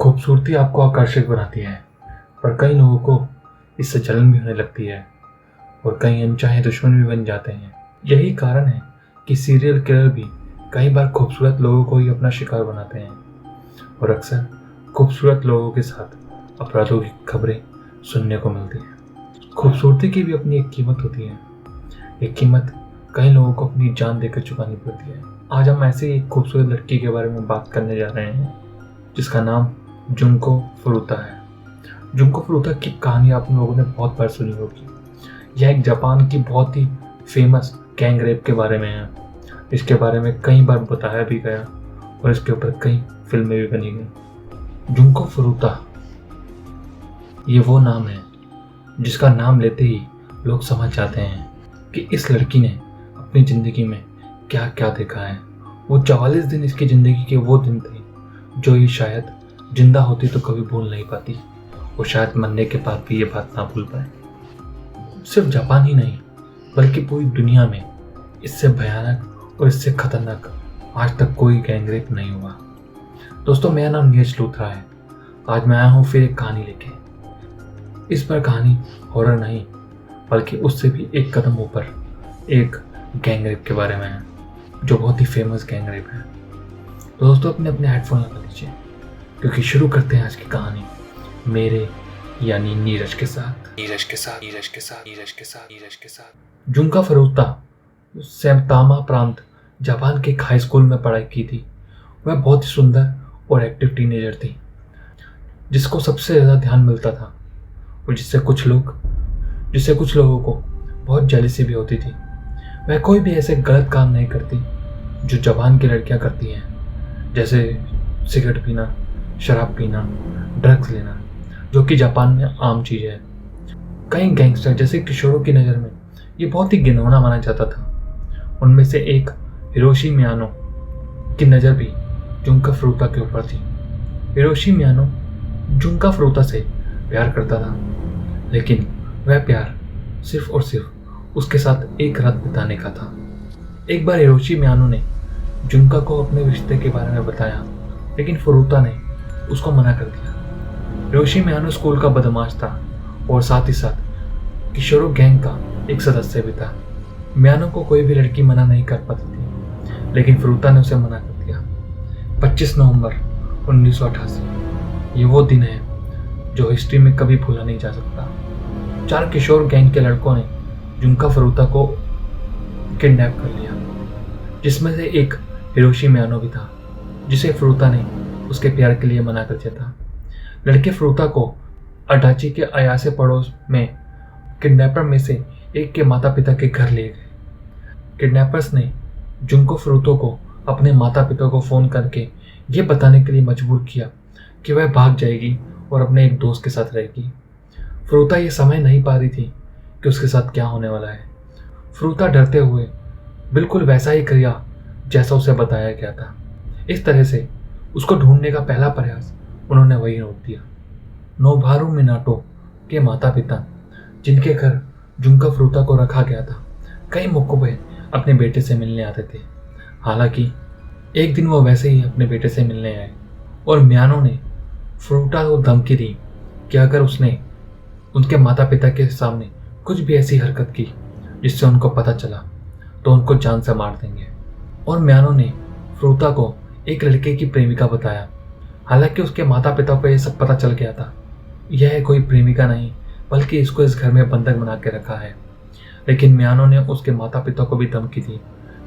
खूबसूरती आपको आकर्षक बनाती है, पर कई लोगों को इससे जलन भी होने लगती है और कई अनचाहे दुश्मन भी बन जाते हैं। यही कारण है कि सीरियल किलर भी कई बार खूबसूरत लोगों को ही अपना शिकार बनाते हैं और अक्सर खूबसूरत लोगों के साथ अपराधों की खबरें सुनने को मिलती हैं। खूबसूरती की भी अपनी एक कीमत होती है। ये कीमत कई लोगों को अपनी जान देकर चुकानी पड़ती है। आज हम ऐसे ही एक खूबसूरत लड़की के बारे में बात करने जा रहे हैं जिसका नाम जुनको फुरुता है। जुनको फुरुता की कहानी आप लोगों ने बहुत बार सुनी होगी। यह एक जापान की बहुत ही फेमस गैंग रेप के बारे में है। इसके बारे में कई बार बताया भी गया और इसके ऊपर कई फिल्में भी बनी गई। जुनको फुरुता ये वो नाम है जिसका नाम लेते ही लोग समझ जाते हैं कि इस लड़की ने अपनी ज़िंदगी में क्या क्या देखा है। वो 44 दिन इसकी ज़िंदगी के वो दिन थे जो ये शायद जिंदा होती तो कभी भूल नहीं पाती और शायद मरने के बाद भी ये बात ना भूल पाए। सिर्फ जापान ही नहीं बल्कि पूरी दुनिया में इससे भयानक और इससे खतरनाक आज तक कोई गैंग रेप नहीं हुआ। दोस्तों, मेरा नाम नीरज लूथरा है। आज मैं आया हूँ फिर एक कहानी लेके। इस बार कहानी हॉरर नहीं बल्कि उससे भी एक कदम ऊपर एक गैंग रेप के बारे में है जो बहुत ही फेमस गैंग रेप है। तो दोस्तों, अपने अपने हेडफोन लगा लीजिए क्योंकि शुरू करते हैं आज की कहानी मेरे यानी नीरज के साथ। जुनका फुरुता सैतामा प्रांत जापान के एक हाई स्कूल में पढ़ाई की थी। वह बहुत ही सुंदर और एक्टिव टीनेजर थी जिसको सबसे ज़्यादा ध्यान मिलता था और जिससे कुछ लोगों को बहुत जेलसी भी होती थी। वह कोई भी ऐसे गलत काम नहीं करती जो जापान की लड़कियां करती हैं, जैसे सिगरेट पीना, शराब पीना, ड्रग्स लेना, जो कि जापान में आम चीज़ है। कई गैंगस्टर जैसे किशोरों की नज़र में ये बहुत ही घिनौना माना जाता था। उनमें से एक हिरोशी मियानो की नज़र भी जुनका फुरुता के ऊपर थी। हिरोशी मियानो जुनका फुरुता से प्यार करता था, लेकिन वह प्यार सिर्फ और सिर्फ उसके साथ एक रात बिताने का था। एक बार हिरोशी मियानो ने जुनका को अपने रिश्ते के बारे में बताया, लेकिन फुरुता ने उसको मना कर दिया। हिरोशी मियानो स्कूल का बदमाश था और साथ ही साथ किशोरों गैंग का एक सदस्य भी था। मियानो को कोई भी लड़की मना नहीं कर पाती थी, लेकिन फुरुता ने उसे मना कर दिया। 25 नवंबर 1988 ये वो दिन है जो हिस्ट्री में कभी भूला नहीं जा सकता। 4 किशोर गैंग के लड़कों ने जुनका फुरुता को किडनैप कर लिया, जिसमें से एक हिरोशी मियानो भी था जिसे फुरुता ने उसके प्यार के लिए मना कर दिया था। लड़के फुरुता को अडाची के अयासे पड़ोस में किडनैपर में से एक के माता पिता के घर ले गए। किडनैपर्स ने जुनको फुरुतो को अपने माता पिता को फ़ोन करके ये बताने के लिए मजबूर किया कि वह भाग जाएगी और अपने एक दोस्त के साथ रहेगी। फुरुता ये समझ नहीं पा रही थी कि उसके साथ क्या होने वाला है। फुरुता डरते हुए बिल्कुल वैसा ही किया जैसा उसे बताया गया था। इस तरह से उसको ढूंढने का पहला प्रयास उन्होंने वही रोक दिया। नोबारू मिनाटो के माता पिता, जिनके घर जुनका फुरुता को रखा गया था, कई मौकों पर अपने बेटे से मिलने आते थे। हालांकि एक दिन वो वैसे ही अपने बेटे से मिलने आए और मियानो ने फुरुता को धमकी दी कि अगर उसने उनके माता पिता के सामने कुछ भी ऐसी हरकत की जिससे उनको पता चला तो उनको जान से मार देंगे। और मियानो ने फुरुता को एक लड़के की प्रेमिका बताया। हालांकि उसके माता पिता को यह सब पता चल गया था। यह कोई प्रेमिका नहीं बल्कि इसको इस घर में बंधक बना के रखा है। लेकिन मियानो ने उसके माता पिता को भी धमकी दी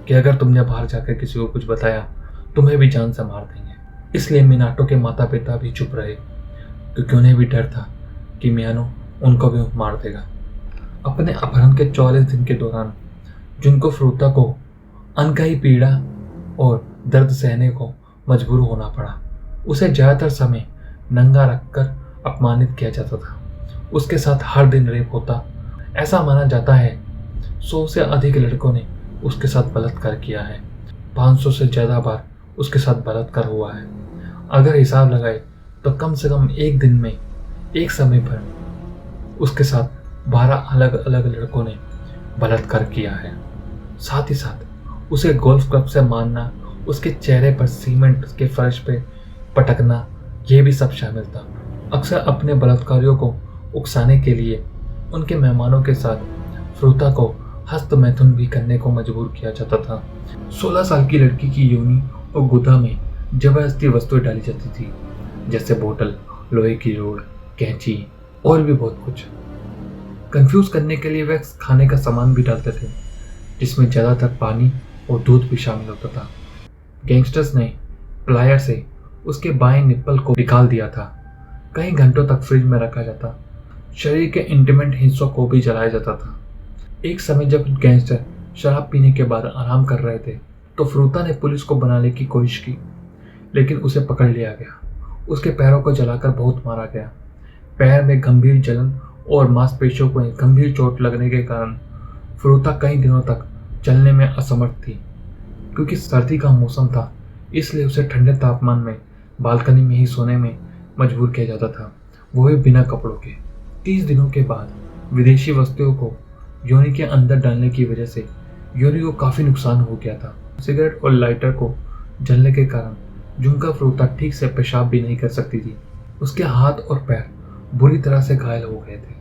कि अगर तुमने बाहर जाकर किसी को कुछ बताया तुम्हें भी जान से मार देंगे। इसलिए मिनाटो के माता पिता भी चुप रहे क्योंकि उन्हें भी डर था कि मियानो उनको भी मार देगा। अपने अपहरण के 44 दिन के दौरान जुनको फुरुता को अनकही पीड़ा और दर्द सहने को मजबूर होना पड़ा। उसे ज़्यादातर समय नंगा रखकर अपमानित किया जाता था। उसके साथ हर दिन रेप होता। ऐसा माना जाता है 100 से अधिक लड़कों ने उसके साथ बलात्कार किया है। 500 से ज़्यादा बार उसके साथ बलात्कार हुआ है। अगर हिसाब लगाए तो कम से कम एक दिन में एक समय पर उसके साथ 12 अलग अलग लड़कों ने बलात्कार किया है। साथ ही साथ उसे गोल्फ क्लब से मारना, उसके चेहरे पर सीमेंट के फर्श पे पटकना, यह भी सब शामिल था। अक्सर अपने बलात्कारियों को उकसाने के लिए उनके मेहमानों के साथ फ्रूता को हस्तमैथुन भी करने को मजबूर किया जाता था। 16 साल की लड़की की योनि और गुदा में जबरदस्ती वस्तुएं डाली जाती थी, जैसे बोतल, लोहे की रोड, कैंची और भी बहुत कुछ। कंफ्यूज करने के लिए वे खाने का सामान भी डालते थे, जिसमें ज़्यादातर पानी और दूध भी शामिल होता था। गैंगस्टर्स ने प्लायर से उसके बाएं निप्पल को निकाल दिया था। कई घंटों तक फ्रिज में रखा जाता। शरीर के इंटीमेट हिस्सों को भी जलाया जाता था। एक समय जब गैंगस्टर शराब पीने के बाद आराम कर रहे थे तो फ्रूता ने पुलिस को बनाने की कोशिश की, लेकिन उसे पकड़ लिया गया। उसके पैरों को जलाकर बहुत मारा गया। पैर में गंभीर जलन और मांसपेशियों को गंभीर चोट लगने के कारण फ्रूता कई दिनों तक चलने में असमर्थ थी। क्योंकि सर्दी का मौसम था, इसलिए उसे ठंडे तापमान में बालकनी में ही सोने में मजबूर किया जाता था, वो भी बिना कपड़ों के। 30 दिनों के बाद विदेशी वस्तुओं को योनि के अंदर डालने की वजह से योनि को काफ़ी नुकसान हो गया था। सिगरेट और लाइटर को जलने के कारण जुंका फ्रूता ठीक से पेशाब भी नहीं कर सकती थी। उसके हाथ और पैर बुरी तरह से घायल हो गए थे।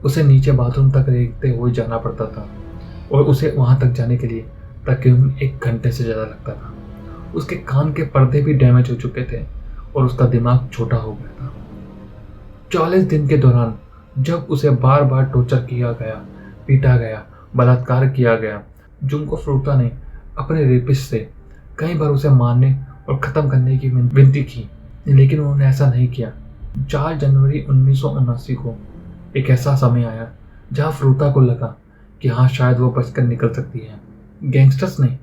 उसे नीचे बाथरूम तक रेंगते हुए जाना पड़ता था और उसे वहां तक जाने के लिए तकरीबन 1 घंटे से ज़्यादा लगता था। उसके कान के पर्दे भी डैमेज हो चुके थे और उसका दिमाग छोटा हो गया था। 40 दिन के दौरान जब उसे बार बार टॉर्चर किया गया, पीटा गया, बलात्कार किया गया, जुंको फ्रूता ने अपने रेपिस्ट से कई बार उसे मारने और ख़त्म करने की विनती की, लेकिन उन्होंने ऐसा नहीं किया। 4 जनवरी 1979 को एक ऐसा समय आया जहां फ्रूता को लगा कि हाँ, शायद वो बचकर निकल सकती है। गैंगस्टर्स ने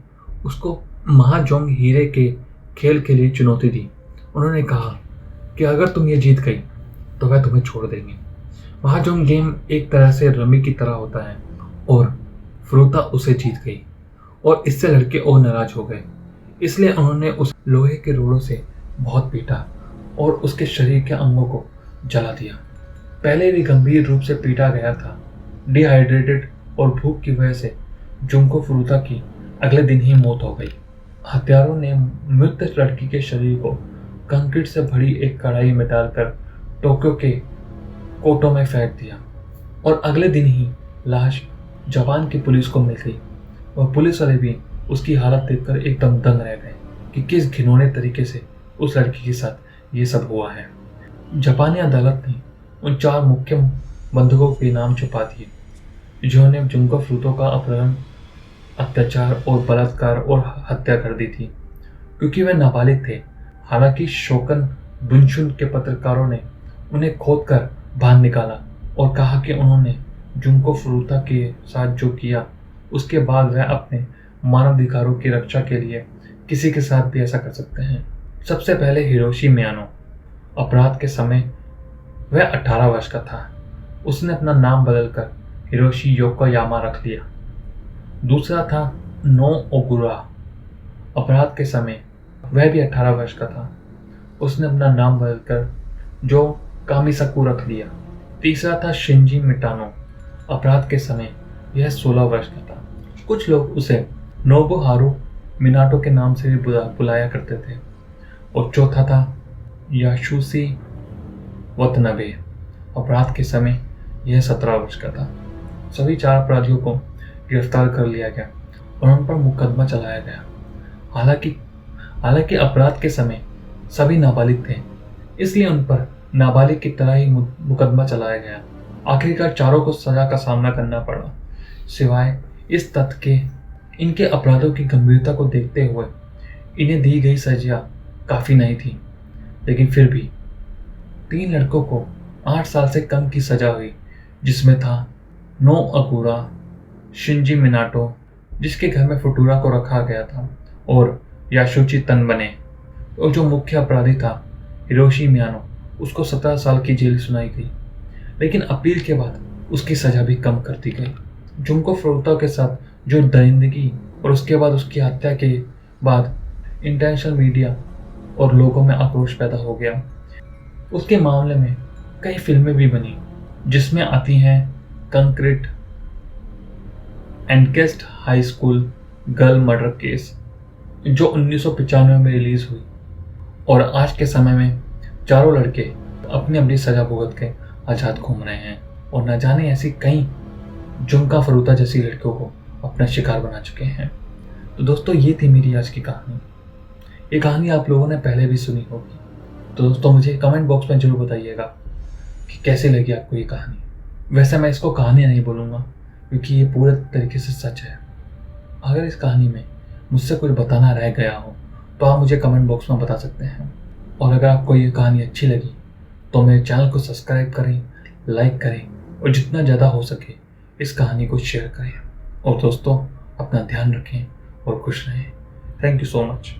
उसको महाजोंग हीरे के खेल के लिए चुनौती दी। उन्होंने कहा कि अगर तुम ये जीत गई तो वह तुम्हें छोड़ देंगे। महाजोंग गेम एक तरह से रमी की तरह होता है और फ्रूता उसे जीत गई और इससे लड़के और नाराज हो गए। इसलिए उन्होंने उस लोहे के रोड़ों से बहुत पीटा और उसके शरीर के अंगों को जला दिया। पहले भी गंभीर रूप से पीटा गया था। डिहाइड्रेटेड और भूख की वजह से जुंको फ्रूता की अगले दिन ही मौत हो गई। हत्यारों ने मृत लड़की के शरीर को कंक्रीट से भरी एक कढ़ाई में डालकर टोक्यो के कोटो में फेंक दिया और अगले दिन ही लाश जापान की पुलिस को मिल गई। वह पुलिस वाले भी उसकी हालत देखकर एकदम दंग रह गए कि किस घिनौने तरीके से उस लड़की के साथ ये सब हुआ है। जापानी अदालत ने उन 4 मुख्य बंधकों के नाम छुपा दिए जिन्होंने जुंको फ्रूता का अपहरण, अत्याचार और बलात्कार और हत्या कर दी थी, क्योंकि वे नाबालिग थे। हालांकि शोकन बुनशुन के पत्रकारों ने उन्हें खोदकर बाहर निकाला और कहा कि उन्होंने जुंको फ्रूता के साथ जो किया उसके बाद वह अपने मानवाधिकारों की रक्षा के लिए किसी के साथ भी ऐसा कर सकते हैं। सबसे पहले हिरोशी मियानो। अपराध के समय वह 18 वर्ष का था। उसने अपना नाम बदलकर हिरोशी योकोयामा रख लिया। दूसरा था नो ओगुरा। अपराध के समय वह भी 18 वर्ष का था। उसने अपना नाम बदलकर जो कामिसाकु रख लिया। तीसरा था शिंजी मिटानो। अपराध के समय यह 16 वर्ष का था। कुछ लोग उसे नोबुहारू मिनाटो के नाम से भी बुलाया करते थे। और चौथा था याशुसी वतनबे। अपराध के समय यह 17 वर्ष का था। सभी 4 अपराधियों को गिरफ्तार कर लिया गया और उन पर मुकदमा चलाया गया। हालांकि अपराध के समय सभी नाबालिग थे, इसलिए उन पर नाबालिग की तरह ही मुकदमा चलाया गया। आखिरकार चारों को सजा का सामना करना पड़ा। सिवाय इस तथ्य के इनके अपराधों की गंभीरता को देखते हुए इन्हें दी गई सजा काफ़ी नहीं थी, लेकिन फिर भी 3 लड़कों को 8 साल से कम की सजा हुई, जिसमें था नो अकुरा, शिंजी मिनाटो जिसके घर में फुटूरा को रखा गया था, और याशुची तनबने, और जो मुख्य अपराधी था हिरोशी मियानो, उसको 17 साल की जेल सुनाई गई। लेकिन अपील के बाद उसकी सजा भी कम कर दी गई। जुंको फ्रूता के साथ जो दरिंदगी और उसके बाद उसकी हत्या के बाद इंटरनेशनल मीडिया और लोगों में आक्रोश पैदा हो गया। उसके मामले में कई फिल्में भी बनी, जिसमें आती हैं concrete, encased high school girl murder case, जो 1995 में रिलीज हुई और आज के समय में चारों लड़के अपनी अपनी सजा भुगत के आज़ाद घूम रहे हैं और न जाने ऐसी कई जुमका फरूता जैसी लड़कियों को अपना शिकार बना चुके हैं। तो दोस्तों, ये थी मेरी आज की कहानी। ये कहानी आप लोगों ने पहले भी सुनी होगी, तो दोस्तों मुझे कमेंट बॉक्स में जरूर बताइएगा कि कैसी लगी आपको ये कहानी। वैसे मैं इसको कहानी नहीं बोलूँगा क्योंकि ये पूरे तरीके से सच है। अगर इस कहानी में मुझसे कुछ बताना रह गया हो तो आप मुझे कमेंट बॉक्स में बता सकते हैं। और अगर आपको ये कहानी अच्छी लगी तो मेरे चैनल को सब्सक्राइब करें, लाइक करें और जितना ज़्यादा हो सके इस कहानी को शेयर करें। और दोस्तों, अपना ध्यान रखें और खुश रहें। Thank you so much.